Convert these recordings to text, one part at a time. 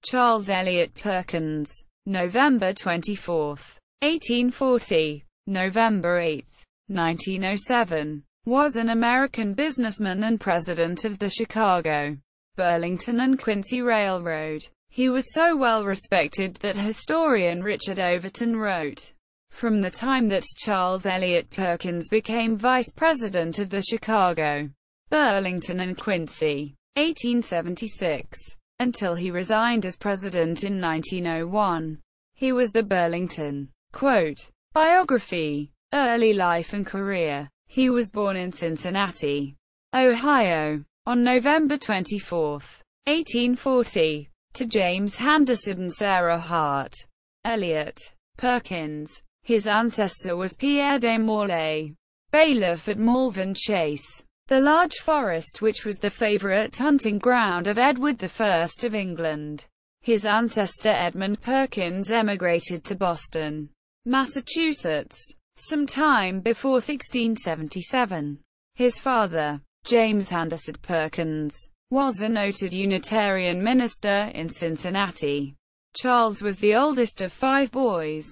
Charles Elliott Perkins, November 24, 1840, November 8, 1907, was an American businessman and president of the Chicago, Burlington and Quincy Railroad. He was so well respected that historian Richard Overton wrote, "From the time that Charles Elliott Perkins became vice president of the Chicago, Burlington and Quincy, 1876, until he resigned as president in 1901, he was the Burlington." Quote, Biography. Early life and career. He was born in Cincinnati, Ohio, on November 24, 1840, to James Henderson and Sarah Hart Elliott Perkins. His ancestor was Pierre de Morlaix, bailiff at Malvern Chase, the large forest which was the favorite hunting ground of Edward I of England. His ancestor Edmund Perkins emigrated to Boston, Massachusetts, some time before 1677. His father, James Henderson Perkins, was a noted Unitarian minister in Cincinnati. Charles was the oldest of 5 boys.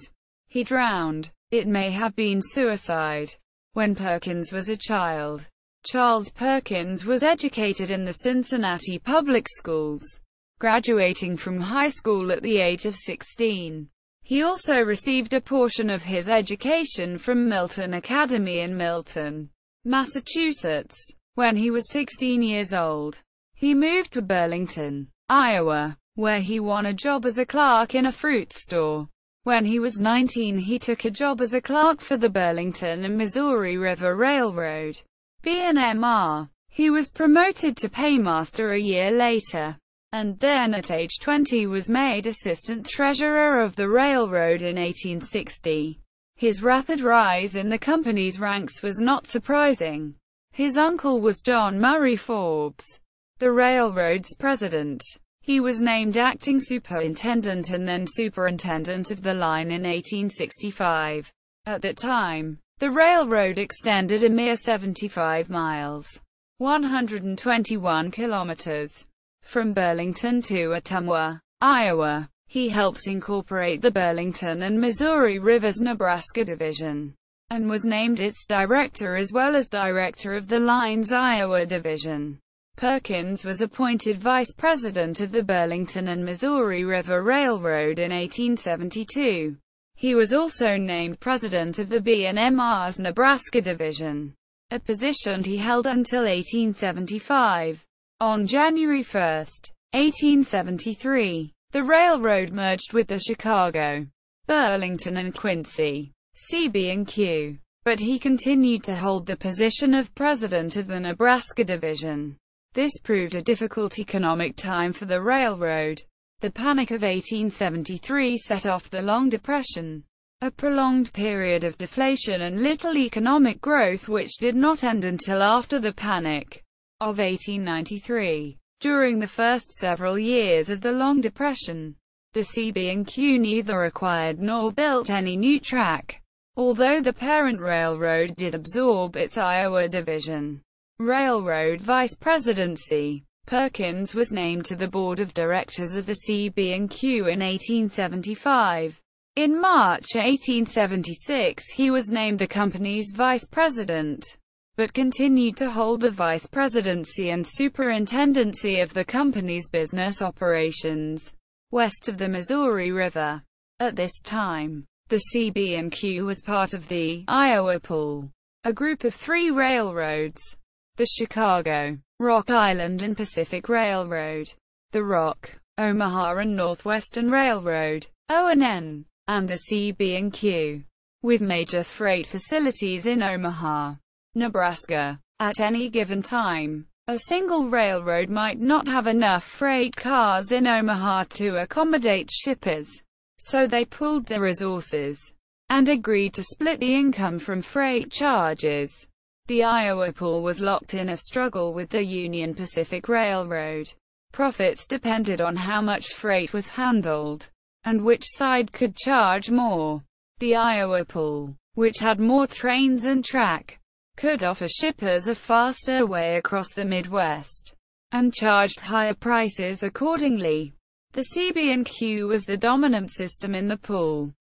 He drowned, it may have been suicide, when Perkins was a child. Charles Perkins was educated in the Cincinnati public schools, graduating from high school at the age of 16. He also received a portion of his education from Milton Academy in Milton, Massachusetts. When he was 16 years old, he moved to Burlington, Iowa, where he won a job as a clerk in a fruit store. When he was 19, he took a job as a clerk for the Burlington and Missouri River Railroad, BNMR. He was promoted to paymaster a year later, and then at age 20 was made assistant treasurer of the railroad in 1860. His rapid rise in the company's ranks was not surprising. His uncle was John Murray Forbes, the railroad's president. He was named acting superintendent and then superintendent of the line in 1865. At that time, the railroad extended a mere 75 miles, 121 kilometers, from Burlington to Ottumwa, Iowa. He helped incorporate the Burlington and Missouri Rivers Nebraska Division, and was named its director as well as director of the line's Iowa Division. Perkins was appointed vice president of the Burlington and Missouri River Railroad in 1872. He was also named president of the BNMR's Nebraska Division, a position he held until 1875. On January 1, 1873, the railroad merged with the Chicago, Burlington and Quincy, CB&Q, but he continued to hold the position of president of the Nebraska Division. This proved a difficult economic time for the railroad. The Panic of 1873 set off the Long Depression, a prolonged period of deflation and little economic growth which did not end until after the Panic of 1893. During the first several years of the Long Depression, the CB&Q neither acquired nor built any new track, although the parent railroad did absorb its Iowa Division. Railroad Vice-Presidency. Perkins was named to the board of directors of the CB&Q in 1875. In March 1876 he was named the company's vice president, but continued to hold the vice presidency and superintendency of the company's business operations west of the Missouri River. At this time, the CB&Q was part of the Iowa Pool, a group of 3 railroads: the Chicago, Rock Island and Pacific Railroad, the Rock, Omaha and Northwestern Railroad, O&N, and the CB&Q, with major freight facilities in Omaha, Nebraska. At any given time, a single railroad might not have enough freight cars in Omaha to accommodate shippers, so they pooled their resources and agreed to split the income from freight charges. The Iowa Pool was locked in a struggle with the Union Pacific Railroad. Profits depended on how much freight was handled, and which side could charge more. The Iowa Pool, which had more trains and track, could offer shippers a faster way across the Midwest, and charged higher prices accordingly. The CB&Q was the dominant system in the pool.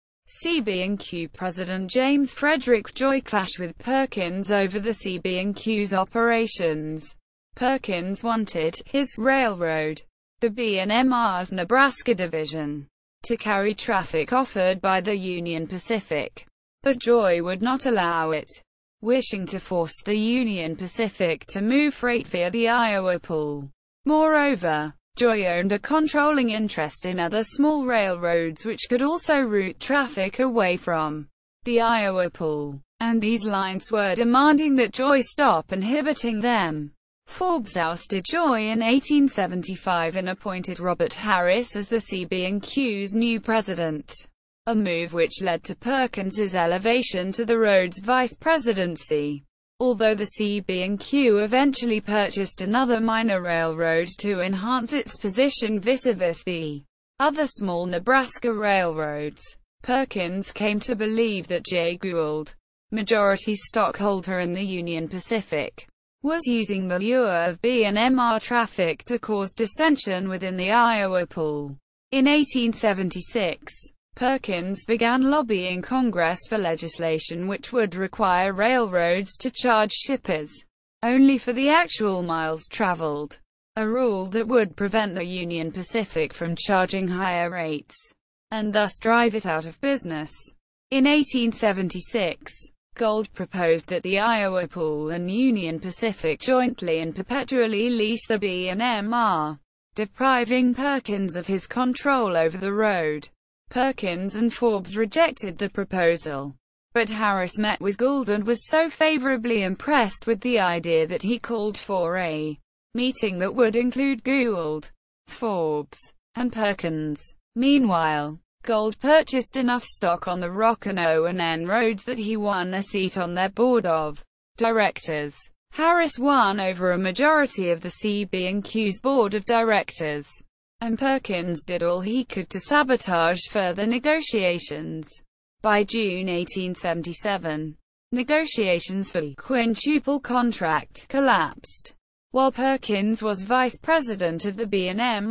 CB&Q President James Frederick Joy clashed with Perkins over the CB&Q's operations. Perkins wanted his railroad, the B&M's Nebraska division, to carry traffic offered by the Union Pacific, but Joy would not allow it, wishing to force the Union Pacific to move freight via the Iowa pool. Moreover, Joy owned a controlling interest in other small railroads which could also route traffic away from the Iowa pool, and these lines were demanding that Joy stop inhibiting them. Forbes ousted Joy in 1875 and appointed Robert Harris as the CB&Q's new president, a move which led to Perkins's elevation to the road's vice-presidency. Although the CB&Q eventually purchased another minor railroad to enhance its position vis-a-vis the other small Nebraska railroads, Perkins came to believe that Jay Gould, majority stockholder in the Union Pacific, was using the lure of B&M traffic to cause dissension within the Iowa pool. In 1876, Perkins began lobbying Congress for legislation which would require railroads to charge shippers only for the actual miles traveled, a rule that would prevent the Union Pacific from charging higher rates, and thus drive it out of business. In 1876, Gould proposed that the Iowa pool and Union Pacific jointly and perpetually lease the B&M, depriving Perkins of his control over the road. Perkins and Forbes rejected the proposal, but Harris met with Gould and was so favorably impressed with the idea that he called for a meeting that would include Gould, Forbes, and Perkins. Meanwhile, Gould purchased enough stock on the Rock-O-N roads that he won a seat on their board of directors. Harris won over a majority of the CB&Q's board of directors, and Perkins did all he could to sabotage further negotiations. By June 1877, negotiations for the quintuple contract collapsed. While Perkins was vice president of the B&M,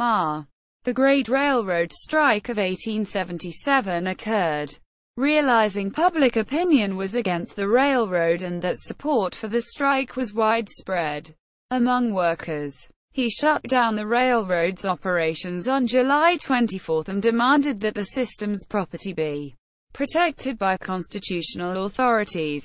the Great Railroad Strike of 1877 occurred. Realizing public opinion was against the railroad and that support for the strike was widespread among workers, he shut down the railroad's operations on July 24 and demanded that the system's property be protected by constitutional authorities.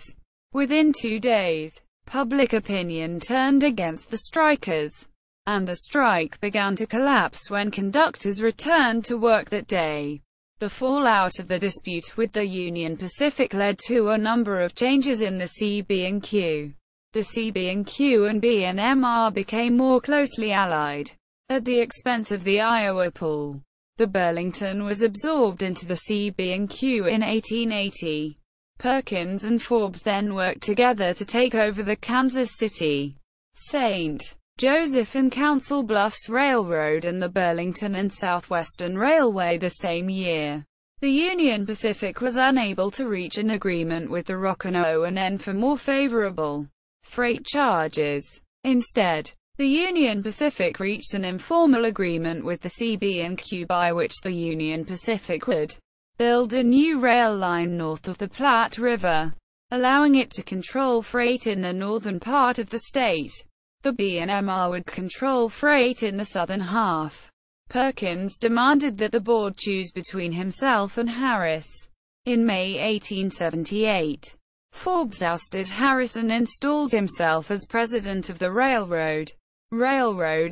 Within 2 days, public opinion turned against the strikers, and the strike began to collapse when conductors returned to work that day. The fallout of the dispute with the Union Pacific led to a number of changes in the CB&Q. The CB&Q and B&M became more closely allied, at the expense of the Iowa pool. The Burlington was absorbed into the CB&Q in 1880. Perkins and Forbes then worked together to take over the Kansas City, St. Joseph and Council Bluffs Railroad and the Burlington and Southwestern Railway the same year. The Union Pacific was unable to reach an agreement with the Rock-O-N for more favorable freight charges. Instead, the Union Pacific reached an informal agreement with the CB&Q by which the Union Pacific would build a new rail line north of the Platte River, allowing it to control freight in the northern part of the state. The B&M would control freight in the southern half. Perkins demanded that the board choose between himself and Harris. In May 1878, Forbes ousted Harris and installed himself as president of the railroad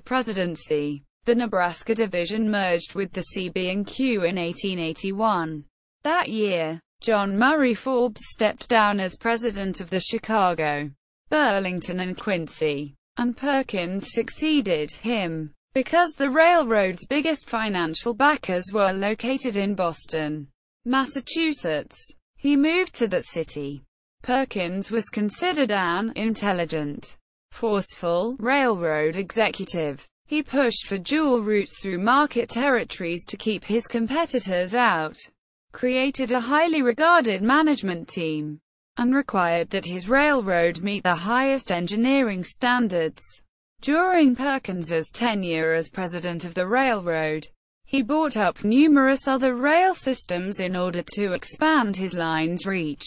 presidency. The Nebraska division merged with the CB&Q in 1881. That year, John Murray Forbes stepped down as president of the Chicago, Burlington and Quincy, and Perkins succeeded him. Because the railroad's biggest financial backers were located in Boston, Massachusetts, he moved to that city. Perkins was considered an intelligent, forceful railroad executive. He pushed for dual routes through market territories to keep his competitors out, created a highly regarded management team, and required that his railroad meet the highest engineering standards. During Perkins's tenure as president of the railroad, He bought up numerous other rail systems in order to expand his line's reach.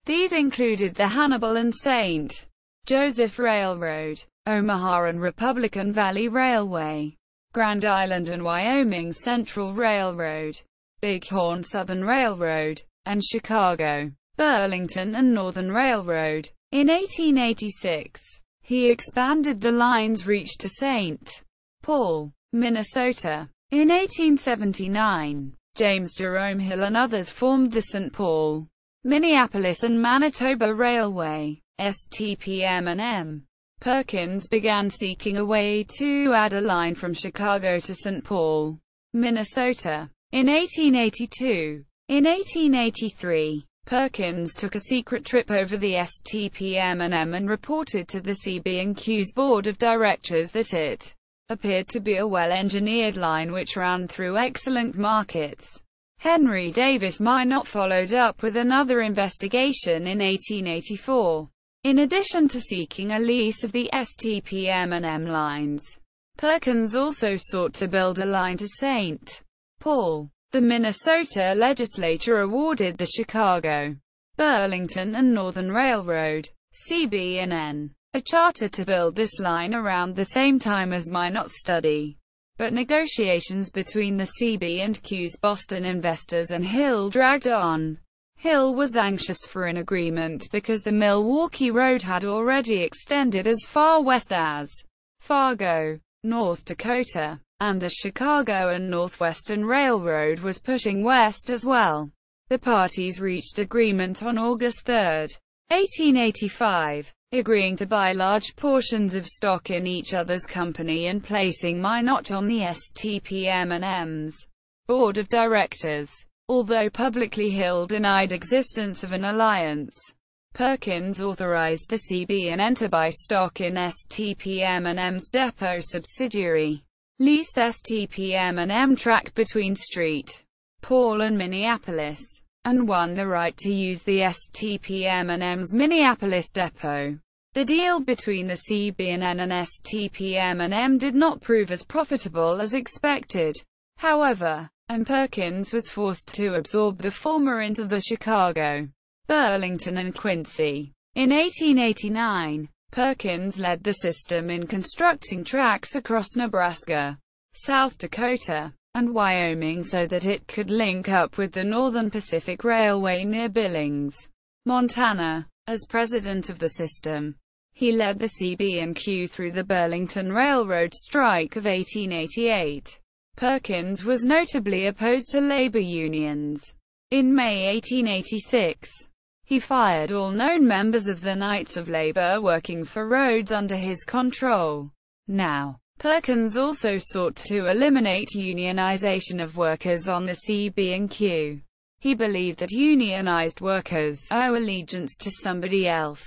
These included the Hannibal and St. Joseph Railroad, Omaha and Republican Valley Railway, Grand Island and Wyoming Central Railroad, Bighorn Southern Railroad, and Chicago, Burlington and Northern Railroad. In 1886, he expanded the line's reach to St. Paul, Minnesota. In 1879, James Jerome Hill and others formed the St. Paul, Minneapolis and Manitoba Railway, STPM&M. Perkins began seeking a way to add a line from Chicago to St. Paul, Minnesota, in 1882. In 1883, Perkins took a secret trip over the STPM&M and reported to the CB&Q's board of directors that it appeared to be a well-engineered line which ran through excellent markets. Henry Davis Minot followed up with another investigation in 1884. In addition to seeking a lease of the STPM&M lines, Perkins also sought to build a line to St. Paul. The Minnesota legislature awarded the Chicago, Burlington and Northern Railroad, CB&N, a charter to build this line around the same time as Minot's study. But negotiations between the CB&Q's Boston investors and Hill dragged on. Hill was anxious for an agreement because the Milwaukee Road had already extended as far west as Fargo, North Dakota, and the Chicago and Northwestern Railroad was pushing west as well. The parties reached agreement on August 3, 1885, agreeing to buy large portions of stock in each other's company and placing Minot on the STPM&M's board of directors. Although publicly Hill denied existence of an alliance, Perkins authorized the CB&N to buy stock in STPM&M's depot subsidiary, leased STPM&M track between St. Paul and Minneapolis, and won the right to use the STPM&M's Minneapolis depot. The deal between the CB&N and STPM&M did not prove as profitable as expected, however, and Perkins was forced to absorb the former into the Chicago, Burlington and Quincy. In 1889, Perkins led the system in constructing tracks across Nebraska, South Dakota, and Wyoming so that it could link up with the Northern Pacific Railway near Billings, Montana. As president of the system, he led the CB&Q through the Burlington Railroad strike of 1888. Perkins was notably opposed to labor unions. In May 1886, he fired all known members of the Knights of Labor working for roads under his control. Now, Perkins also sought to eliminate unionization of workers on the CB&Q. He believed that unionized workers owe allegiance to somebody else,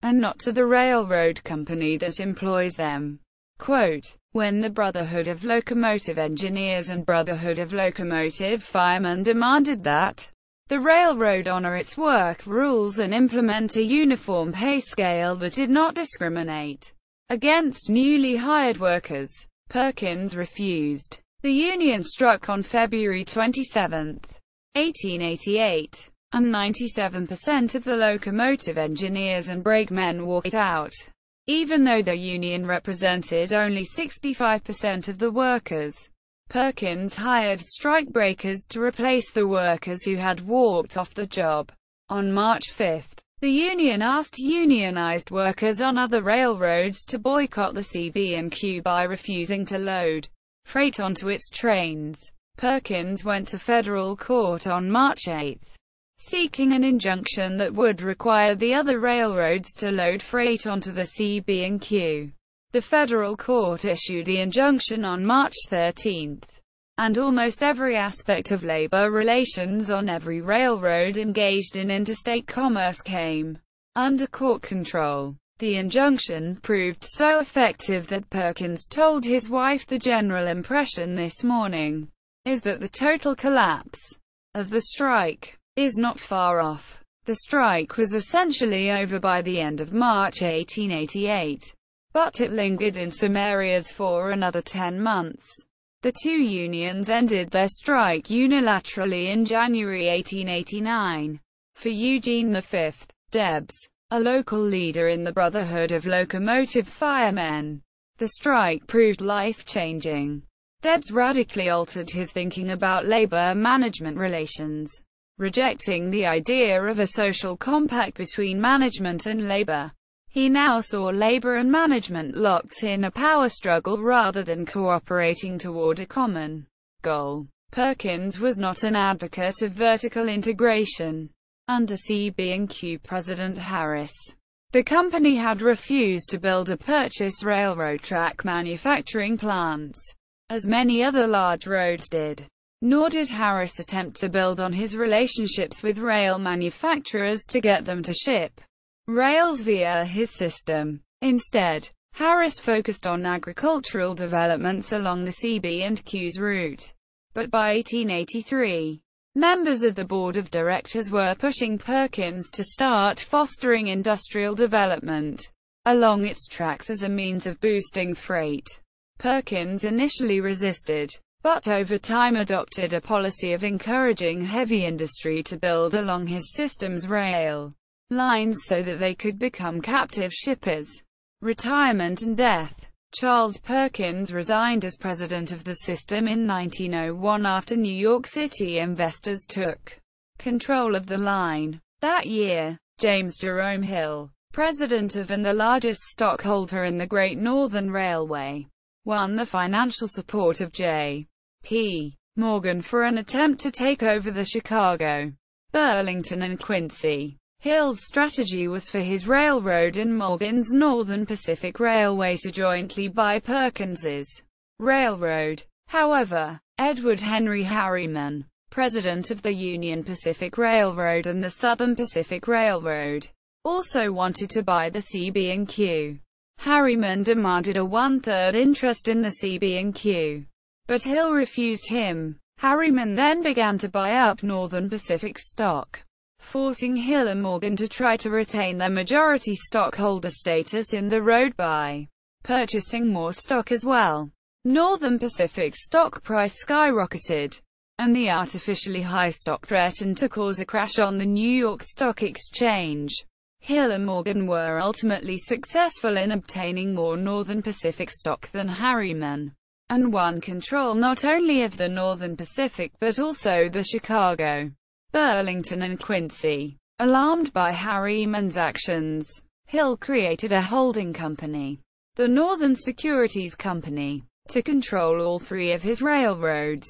and not to the railroad company that employs them. Quote, when the Brotherhood of Locomotive Engineers and Brotherhood of Locomotive Firemen demanded that the railroad honor its work rules and implement a uniform pay scale that did not discriminate against newly hired workers, Perkins refused. The union struck on February 27, 1888, and 97% of the locomotive engineers and brakemen walked out, even though the union represented only 65% of the workers. Perkins hired strikebreakers to replace the workers who had walked off the job. On March 5, the union asked unionized workers on other railroads to boycott the CB&Q by refusing to load freight onto its trains. Perkins went to federal court on March 8, seeking an injunction that would require the other railroads to load freight onto the CB&Q. The federal court issued the injunction on March 13, and almost every aspect of labor relations on every railroad engaged in interstate commerce came under court control. The injunction proved so effective that Perkins told his wife, "The general impression this morning is that the total collapse of the strike is not far off." The strike was essentially over by the end of March 1888. But it lingered in some areas for another 10 months. The two unions ended their strike unilaterally in January 1889. For Eugene V. Debs, a local leader in the Brotherhood of Locomotive Firemen, the strike proved life-changing. Debs radically altered his thinking about labor-management relations, rejecting the idea of a social compact between management and labor. He now saw labor and management locked in a power struggle rather than cooperating toward a common goal. Perkins was not an advocate of vertical integration. Under CB&Q President Harris, the company had refused to build or purchase railroad track manufacturing plants, as many other large roads did. Nor did Harris attempt to build on his relationships with rail manufacturers to get them to ship rails via his system. Instead, Harris focused on agricultural developments along the CB&Q's route. But by 1883, members of the board of directors were pushing Perkins to start fostering industrial development along its tracks as a means of boosting freight. Perkins initially resisted, but over time adopted a policy of encouraging heavy industry to build along his system's rail lines so that they could become captive shippers. Retirement and death. Charles Perkins resigned as president of the system in 1901 after New York City investors took control of the line. That year, James Jerome Hill, president of and the largest stockholder in the Great Northern Railway, won the financial support of J.P. Morgan for an attempt to take over the Chicago, Burlington and Quincy. Hill's strategy was for his railroad and Morgan's Northern Pacific Railway to jointly buy Perkins's railroad. However, Edward Henry Harriman, president of the Union Pacific Railroad and the Southern Pacific Railroad, also wanted to buy the CB&Q. Harriman demanded a one-third interest in the CB&Q, but Hill refused him. Harriman then began to buy up Northern Pacific stock, forcing Hill and Morgan to try to retain their majority stockholder status in the road by purchasing more stock as well. Northern Pacific's stock price skyrocketed, and the artificially high stock threatened to cause a crash on the New York Stock Exchange. Hill and Morgan were ultimately successful in obtaining more Northern Pacific stock than Harriman, and won control not only of the Northern Pacific but also the Chicago, Burlington and Quincy. Alarmed by Harriman's actions, Hill created a holding company, the Northern Securities Company, to control all three of his railroads.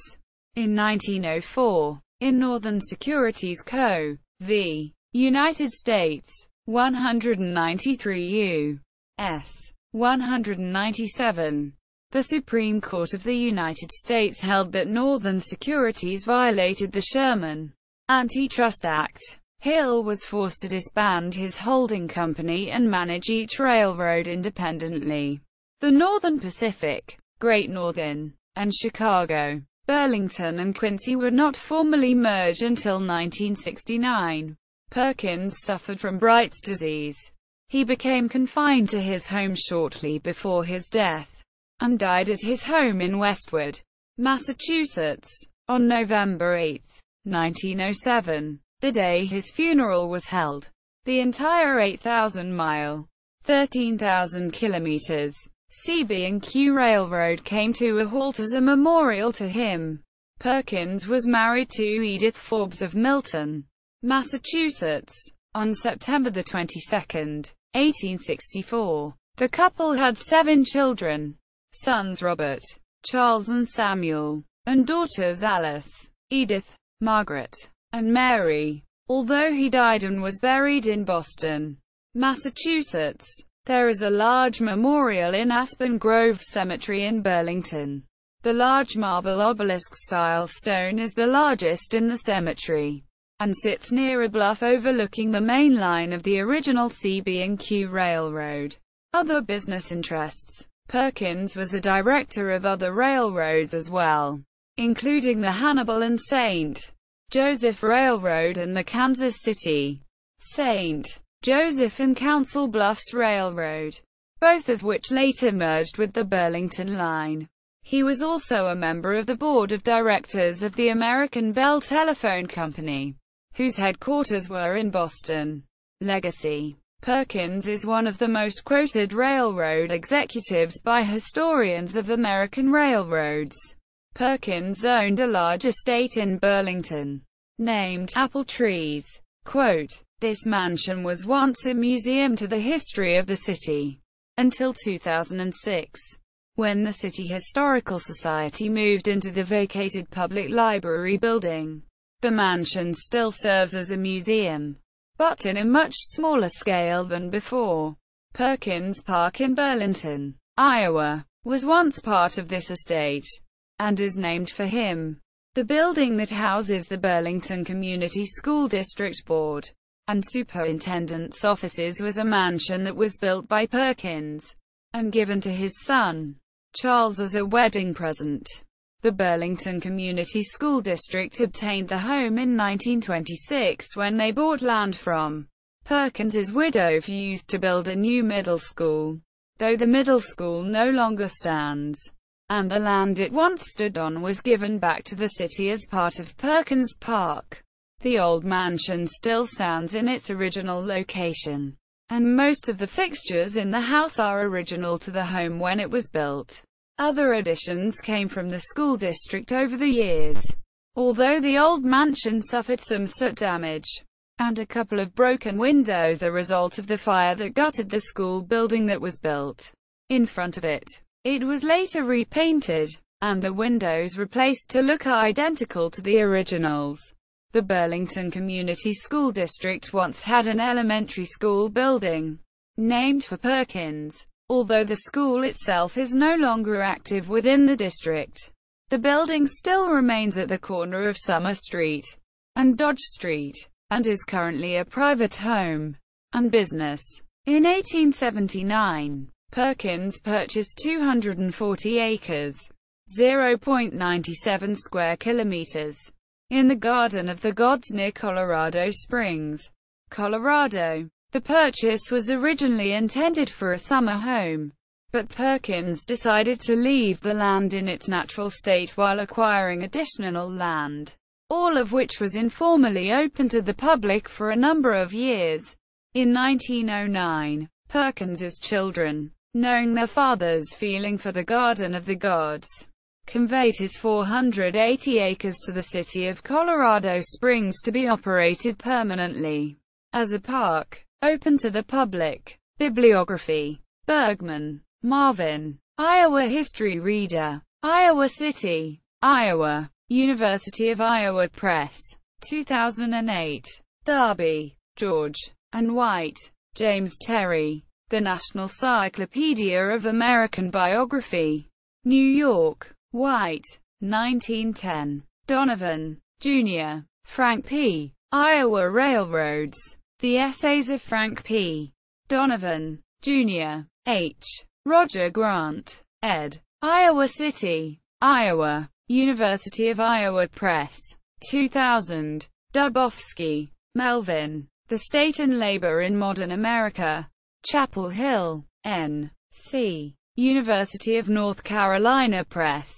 In 1904, in Northern Securities Co. v. United States, 193 U.S. 197, the Supreme Court of the United States held that Northern Securities violated the Sherman Antitrust Act. Hill was forced to disband his holding company and manage each railroad independently. The Northern Pacific, Great Northern, and Chicago, Burlington and Quincy were not formally merged until 1969. Perkins suffered from Bright's disease. He became confined to his home shortly before his death, and died at his home in Westwood, Massachusetts, on November 8, 1907, the day his funeral was held. The entire 8,000-mile, 13,000 kilometers, CB&Q Railroad came to a halt as a memorial to him. Perkins was married to Edith Forbes of Milton, Massachusetts, on September 22, 1864. The couple had 7 children, sons Robert, Charles and Samuel, and daughters Alice, Edith, Margaret, and Mary. Although he died and was buried in Boston, Massachusetts, there is a large memorial in Aspen Grove Cemetery in Burlington. The large marble obelisk-style stone is the largest in the cemetery, and sits near a bluff overlooking the main line of the original CB&Q Railroad. Other business interests. Perkins was a director of other railroads as well, including the Hannibal and St. Joseph Railroad and the Kansas City, St. Joseph and Council Bluffs Railroad, both of which later merged with the Burlington Line. He was also a member of the board of directors of the American Bell Telephone Company, whose headquarters were in Boston. Legacy. Perkins is one of the most quoted railroad executives by historians of American railroads. Perkins owned a large estate in Burlington, named Apple Trees. Quote, "This mansion was once a museum to the history of the city, until 2006. When the City Historical Society moved into the vacated public library building. The mansion still serves as a museum, but in a much smaller scale than before." Perkins Park in Burlington, Iowa, was once part of this estate, and is named for him. The building that houses the Burlington Community School District Board and Superintendent's offices was a mansion that was built by Perkins and given to his son, Charles, as a wedding present. The Burlington Community School District obtained the home in 1926 when they bought land from Perkins's widow for use to build a new middle school, though the middle school no longer stands, and the land it once stood on was given back to the city as part of Perkins Park. The old mansion still stands in its original location, and most of the fixtures in the house are original to the home when it was built. Other additions came from the school district over the years, although the old mansion suffered some soot damage and a couple of broken windows as a result of the fire that gutted the school building that was built in front of it. It was later repainted, and the windows replaced to look identical to the originals. The Burlington Community School District once had an elementary school building named for Perkins, although the school itself is no longer active within the district. The building still remains at the corner of Summer Street and Dodge Street, and is currently a private home and business. In 1879, Perkins purchased 240 acres, 0.97 square kilometers, in the Garden of the Gods near Colorado Springs, Colorado. The purchase was originally intended for a summer home, but Perkins decided to leave the land in its natural state while acquiring additional land, all of which was informally open to the public for a number of years. In 1909, Perkins's children, knowing their father's feeling for the Garden of the Gods, conveyed his 480 acres to the city of Colorado Springs to be operated permanently as a park, open to the public. Bibliography. Bergman, Marvin. Iowa History Reader. Iowa City, Iowa. University of Iowa Press. 2008. Darby, George. And White, James Terry. The National Cyclopedia of American Biography. New York. White. 1910. Donovan, Jr., Frank P. Iowa Railroads. The Essays of Frank P. Donovan, Jr., H. Roger Grant, ed. Iowa City, Iowa. University of Iowa Press. 2000. Dubofsky, Melvin. The State and Labor in Modern America. Chapel Hill, N.C. University of North Carolina Press.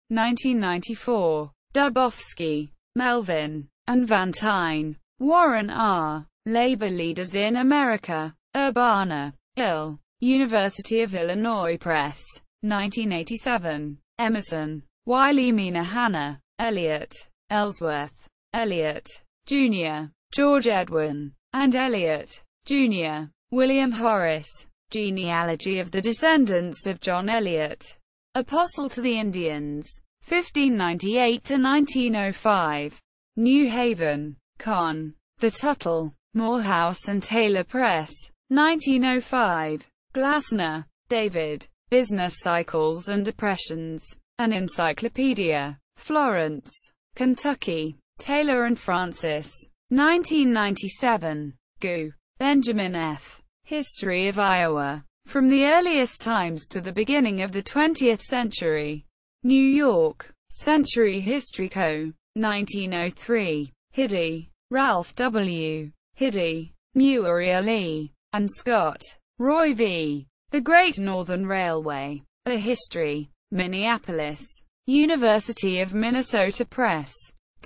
1994. Dubofsky, Melvin. And Van Tyne, Warren R. Labor Leaders in America. Urbana, Ill. University of Illinois Press. 1987. Emerson, Wiley Mina Hannah, Elliott, Ellsworth, Elliott, Jr., George Edwin, and Elliott, Jr., William Horace. Genealogy of the Descendants of John Elliott, Apostle to the Indians. 1598 to 1905. New Haven, Con. The Tuttle, Morehouse and Taylor Press. 1905. Glasner, David. Business Cycles and Depressions. An Encyclopedia. Florence, Kentucky. Taylor and Francis. 1997. Gu. Benjamin F. History of Iowa. From the earliest times to the beginning of the 20th century. New York. Century History Co. 1903. Hiddey, Ralph W. Hiddey, Muriel E. and Scott. Roy v. The Great Northern Railway. A History. Minneapolis, University of Minnesota Press.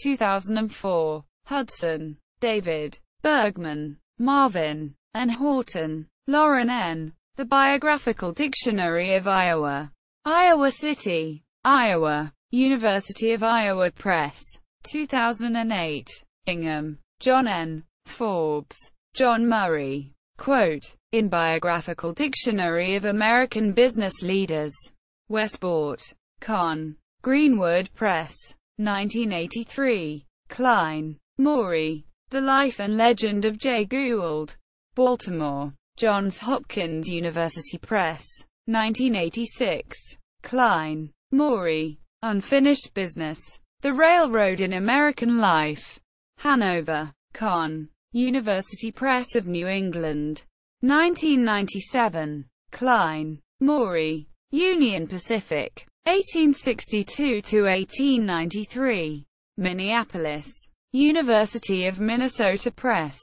2004. Hudson, David. Bergman, Marvin. and Horton, Lauren N. The Biographical Dictionary of Iowa. Iowa City, Iowa, University of Iowa Press. 2008. Ingham, John N. Forbes, John Murray. Quote, in Biographical Dictionary of American Business Leaders. Westport, Con. Greenwood Press. 1983. Klein, Maury. The Life and Legend of Jay Gould. Baltimore, Johns Hopkins University Press. 1986. Klein, Maury. Unfinished Business. The Railroad in American Life. Hanover, Con. University Press of New England. 1997. Klein, Maury. Union Pacific. 1862 to 1893. Minneapolis, University of Minnesota Press.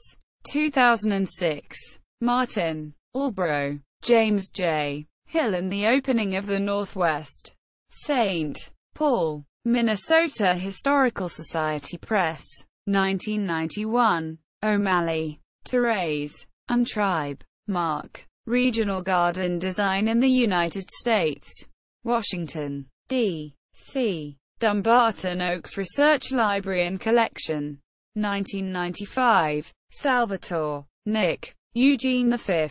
2006. Martin, Albro, James J. Hill and the Opening of the Northwest. St. Paul, Minnesota Historical Society Press. 1991. O'Malley, Therese, and Tribe. Mark. Regional Garden Design in the United States. Washington, D.C. Dumbarton Oaks Research Library and Collection. 1995. Salvatore, Nick. Eugene V.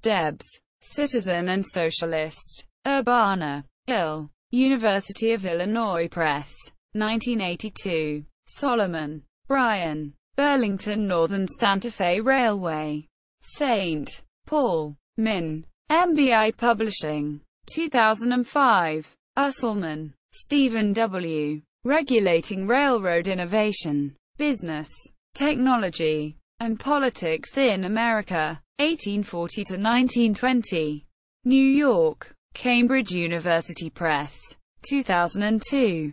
Debs. Citizen and Socialist. Urbana, Ill. University of Illinois Press. 1982. Solomon, Brian. Burlington Northern Santa Fe Railway. St. Paul, Min. MBI Publishing. 2005. Usselman, Stephen W. Regulating Railroad Innovation, Business, Technology, and Politics in America, 1840 to 1920. New York, Cambridge University Press. 2002.